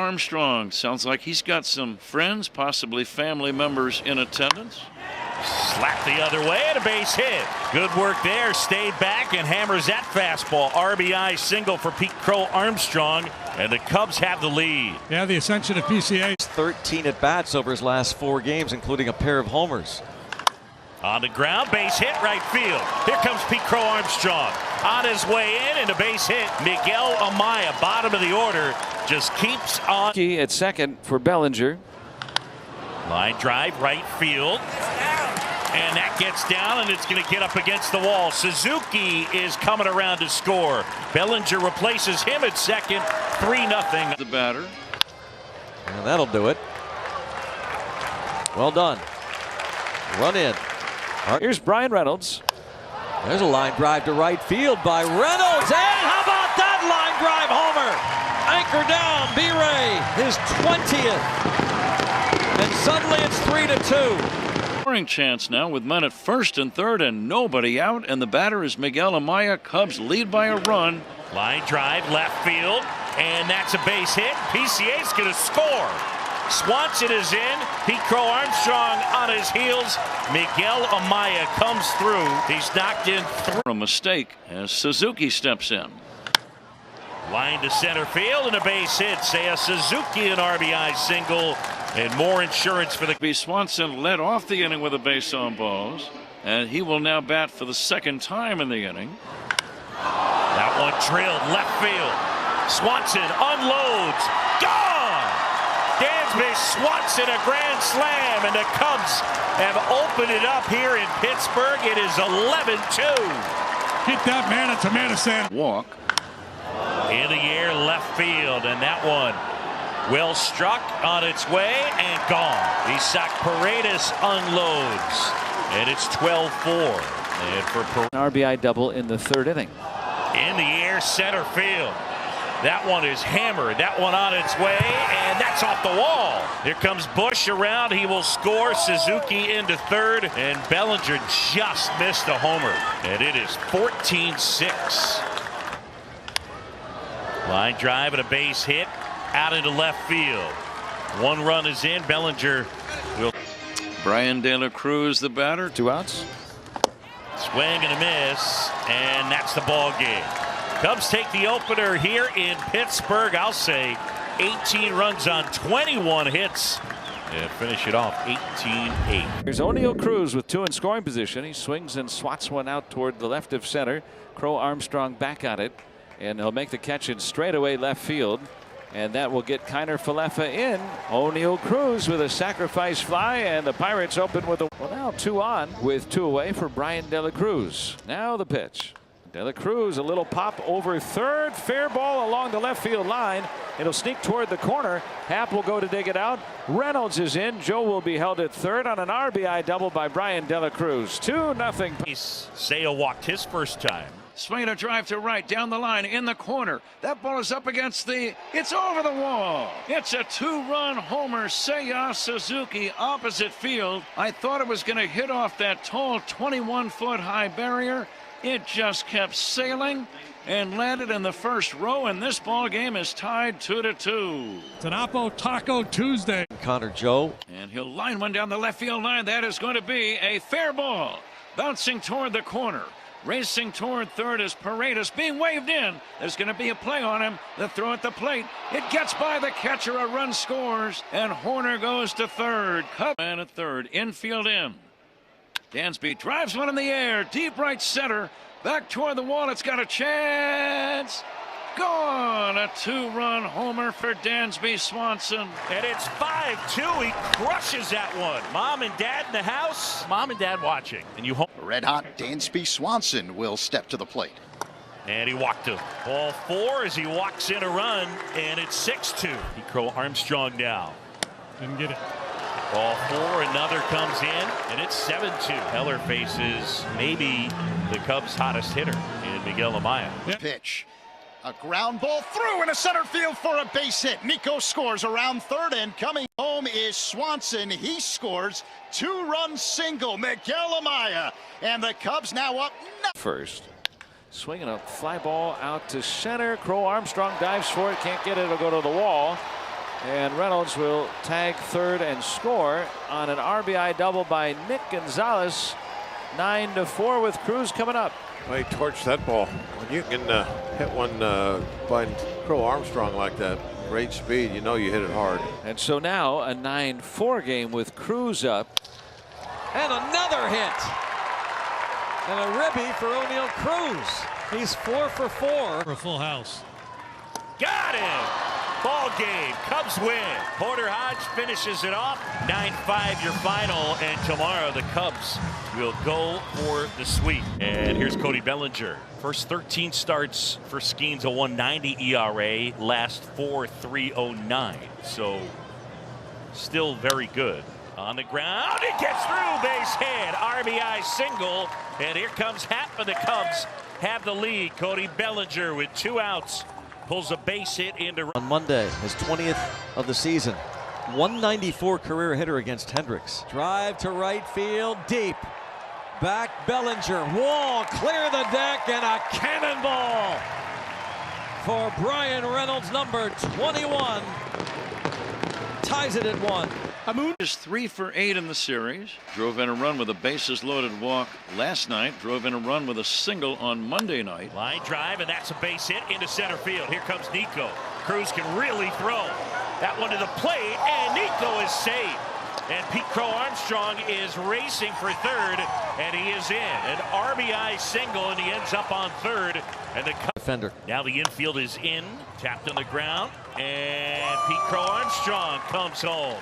Armstrong. Sounds like he's got some friends, possibly family members in attendance. Slapped the other way and a base hit. Good work there. Stayed back and hammers that fastball. RBI single for Pete Crow Armstrong, and the Cubs have the lead. Yeah, the ascension of PCA. 13 at-bats over his last 4 games, including a pair of homers. On the ground, base hit, right field. Here comes Pete Crow Armstrong. On his way in and a base hit. Miguel Amaya, bottom of the order, just keeps on. Key at second for Bellinger. Line drive, right field. And that gets down, and it's going to get up against the wall. Suzuki is coming around to score. Bellinger replaces him at second. 3-0. The batter. And that'll do it. Well done. Run in. Here's Brian Reynolds. There's a line drive to right field by Reynolds. And how about that line drive homer? Anchor down, B-Ray, his 20th. And suddenly it's 3-2. Scoring chance now with men at first and third and nobody out, and the batter is Miguel Amaya. Cubs lead by a run. Line drive, left field, and that's a base hit. PCA's going to score. Swanson is in. Pete Crow Armstrong on his heels. Miguel Amaya comes through. He's knocked in A mistake as Suzuki steps in. Line to center field and a base hit. Seiya Suzuki an RBI single, and more insurance for the. Swanson led off the inning with a base on balls, and he will now bat for the second time in the inning. That one drilled left field. Swanson unloads. Gone! Dansby Swanson a grand slam, and the Cubs have opened it up here in Pittsburgh. It is 11-2. Hit that man at tomato sand. Walk. In the air, left field, and that one well struck, on its way and gone. Isaac Paredes unloads, and it's 12-4. And for An RBI double in the third inning. in the air, center field. That one is hammered. That one on its way, and that's off the wall. Here comes Bush around. He will score. Suzuki into third, and Bellinger just missed a homer, and it is 14-6. Line drive and a base hit out into left field. 1 run is in. Bellinger will. Brian De La Cruz, the batter. 2 outs. Swing and a miss, and that's the ball game. Cubs take the opener here in Pittsburgh. I'll say 18 runs on 21 hits and finish it off 18-8. Here's O'Neill Cruz with 2 in scoring position. He swings and swats one out toward the left of center. Crow Armstrong back on it, and he'll make the catch in straightaway left field, and that will get Kiner Falefa in. O'Neill Cruz with a sacrifice fly, and the Pirates open with a. Well, now 2 on with 2 away for Brian De La Cruz. Now the pitch. De La Cruz, a little pop over third. Fair ball along the left field line. It'll sneak toward the corner. Happ will go to dig it out. Reynolds is in. Joe will be held at third on an RBI double by Brian De La Cruz. 2-0. Seiya walked his first time. Swing a drive to right, down the line, in the corner. That ball is up against the. It's over the wall. It's a 2-run homer. Seiya Suzuki, opposite field. I thought it was going to hit off that tall 21-foot high barrier. It just kept sailing and landed in the first row, and this ball game is tied 2-2. It's an Oppo Taco Tuesday. Connor Joe. And he'll line one down the left field line. That is going to be a fair ball. Bouncing toward the corner. Racing toward third is Paredes being waved in. There's going to be a play on him. The throw at the plate. It gets by the catcher. A run scores. And Horner goes to third. Cub man at third. Infield in. Dansby drives one in the air. Deep right center. Back toward the wall. It's got a chance. Gone. A 2-run homer for Dansby Swanson. And it's 5-2. He crushes that one. Mom and Dad in the house. Mom and Dad watching. And you home. Red hot Dansby Swanson will step to the plate. And he walked him. Ball 4 as he walks in a run. And it's 6-2. He Crow Armstrong now. Didn't get it. Ball 4, another comes in, and it's 7-2. Heller faces maybe the Cubs' hottest hitter in Miguel Amaya. Pitch. A ground ball through into center field for a base hit. Nico scores around third, and coming home is Swanson. He scores. 2-run single. Miguel Amaya. And the Cubs now up. First. Swinging a fly ball out to center. Crow Armstrong dives for it. Can't get it. It'll go to the wall. And Reynolds will tag third and score on an RBI double by Nick Gonzalez. 9-4 with Cruz coming up. Well, he torched that ball. When you can hit one by Crow Armstrong like that, great speed, you know you hit it hard. And so now a 9-4 game with Cruz up. And another hit. And a ribby for O'Neill Cruz. He's 4 for 4. For a full house. Got him! Ball game. Cubs win. Porter Hodge finishes it off. 9-5 your final. And tomorrow the Cubs will go for the sweep. And here's Cody Bellinger. First 13 starts for Skeens, a 1.90 ERA. Last 4, 3.09. So still very good. On the ground, it gets through, base hit, RBI single, and here comes Happ, and the Cubs have the lead. Cody Bellinger with 2 outs pulls a base hit into. On Monday, his 20th of the season. 194 career hitter against Hendricks. Drive to right field, deep. Back Bellinger, wall, clear the deck, and a cannonball for Bryan Reynolds, number 21. Ties it at 1. Hamoud is 3 for 8 in the series. Drove in a run with a bases loaded walk last night. Drove in a run with a single on Monday night. Line drive, and that's a base hit into center field. Here comes Nico. Cruz can really throw. That one to the plate, and Nico is saved. And Pete Crow Armstrong is racing for third, and he is in. An RBI single, and he ends up on third. And the Defender. Now the infield is in, tapped on the ground, and Pete Crow Armstrong comes home.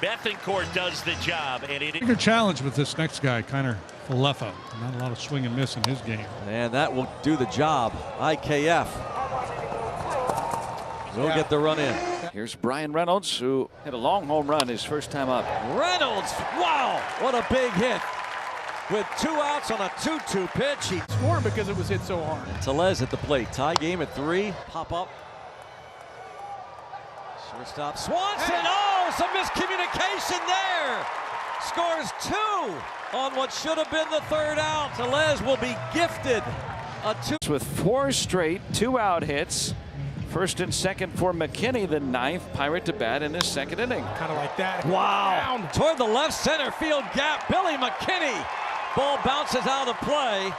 Bethancourt does the job, and it is Bigger challenge with this next guy, Kiner Falefa. Not a lot of swing and miss in his game. And that will do the job. IKF will get the run in. Here's Bryan Reynolds, who hit a long home run his first time up. Reynolds, wow, what a big hit. With 2 outs on a 2-2 pitch. He scored because it was hit so hard. Tellez at the plate. Tie game at 3. Pop up. Shortstop Swanson. Oh, some miscommunication there. Scores 2 on what should have been the 3rd out. Tellez will be gifted a 2. With 4 straight 2-out hits. First and second for McKinney, the 9th Pirate to bat in his 2nd inning. Kind of like that. Wow. Down. Toward the left center field gap. Billy McKinney. Ball bounces out of play.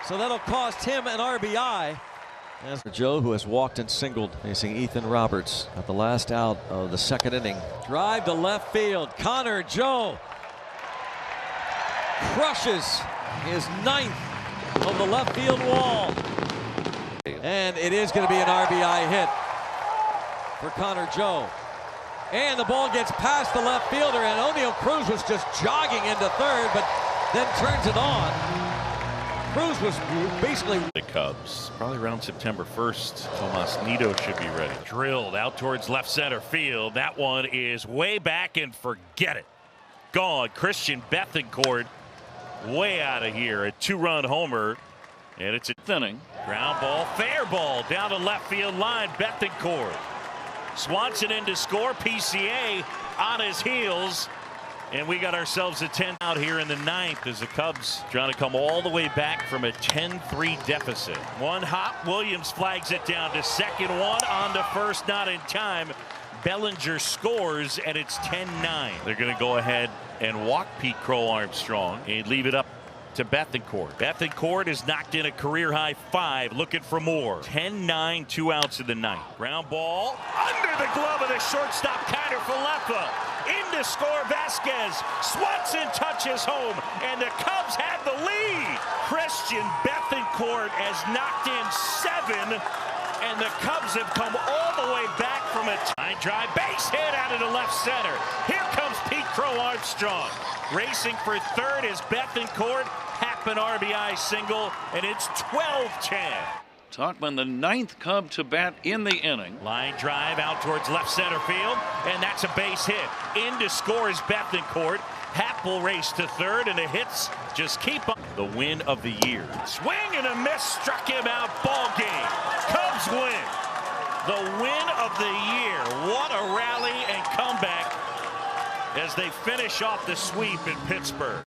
So that'll cost him an RBI. As for Joe, who has walked and singled, facing Ethan Roberts at the last out of the 2nd inning. Drive to left field. Connor Joe crushes his 9th of the left field wall. And it is going to be an RBI hit for Connor Joe. And the ball gets past the left fielder, and O'Neill Cruz was just jogging into third, but then turns it on. Cruz was basically the Cubs. Probably around September 1st. Tomas Nido should be ready. Drilled out towards left center field. That one is way back, and forget it. Gone. Christian Bethancourt way out of here. A 2-run homer. And it's a Inning. Ground ball, fair ball down the left field line. Bethancourt. Swanson in to score. PCA on his heels. And we got ourselves a 10 out here in the 9th as the Cubs trying to come all the way back from a 10-3 deficit. One hop. Williams flags it down to second. One on to first, not in time. Bellinger scores, and it's 10-9. They're going to go ahead and walk Pete Crow Armstrong and leave it up to Bethancourt. Bethancourt has knocked in a career-high 5, looking for more. 10-9, 2 outs in the 9th. Ground ball under the glove of the shortstop, Kiner Falefa. In to score Vasquez. Swanson touches home, and the Cubs have the lead. Christian Bethancourt has knocked in 7, and the Cubs have come all the way back from a line drive. Base hit out of the left center. Here comes Pete Crow Armstrong. Racing for third is Bethancourt. Happen RBI single, and it's 12-10. Tauchman, the 9th Cub to bat in the inning. Line drive out towards left center field, and that's a base hit. In to score is Bethancourt. Happ will race to third, and the hits just keep up. The win of the year. Swing and a miss, struck him out. Ball game. Cubs win. The win of the year. What a rally and comeback as they finish off the sweep in Pittsburgh.